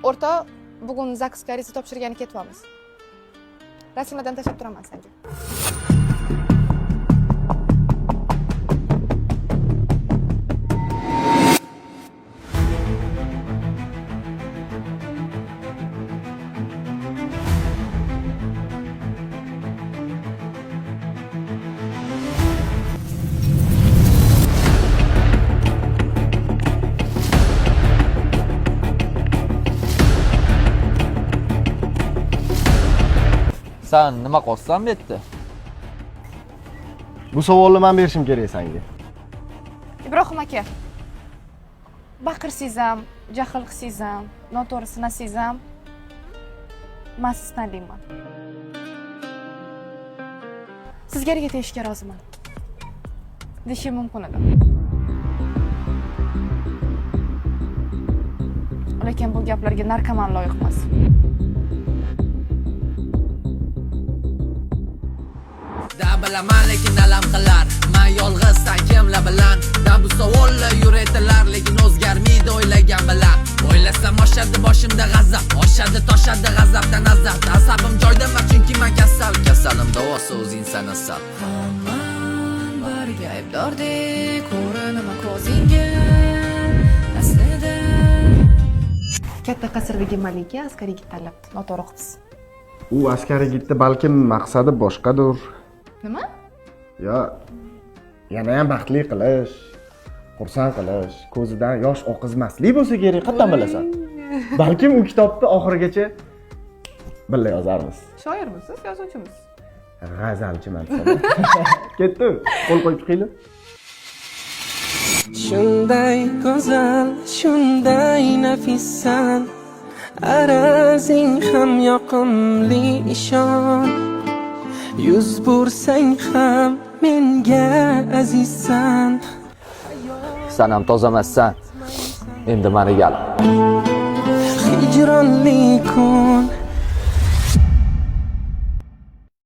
O'rtoq, bugun zagsga ariza topshirgani ketyapmiz. Rasmlardan tashlab turaman senga. Sen nima qilsan bu yerda? Bu savolni men berishim kerak senga. Ibrohim aka. Baqirsiz ham, jahl qilsiz ham, noto'g'ri sinasiz ham men sizni taniyman. Sizga erga tegishga roziman. Deyishim mumkin edi. Lekin bu gaplarga narkoman loyiq emas. Bilaman lekin alam qilar men yolg'izsan kimlar bilan bu savollar yuretilar lekin o'zgarmaydi o'ylagan bilan o'ylasam oshadi boshimda g'azab oshadi toshadi g'azabdan azab asabim joyda emas chunki men kasalim davosi o'zingsan asab hamon barga aybdordek ko'rinaman ko'zingga aslida Katta qasrdagi malika askar yigit tanlabdi. Noto'g'ri qilibsiz. U askar yigitni balkim maqsadi boshqadir. Nima? Ya yana ham baxtli qilish, xursand qilish, ko'zidan yosh oqizmaslik bo'lsa kerak, qattan bilasan. Balkim u kitobni oxirigacha birga yozarmiz. Shoirmisiz, yozuvchimisiz? G'azalchiman. Ketdi. Qo'l qo'yib chiqinglar. Shunday go'zal, shunday nafissan, arazing ham yoqimli ishon. Yuz bursang ham menga azizsan. Sen ham toza emassan. Endi meni gal. Hijronli kun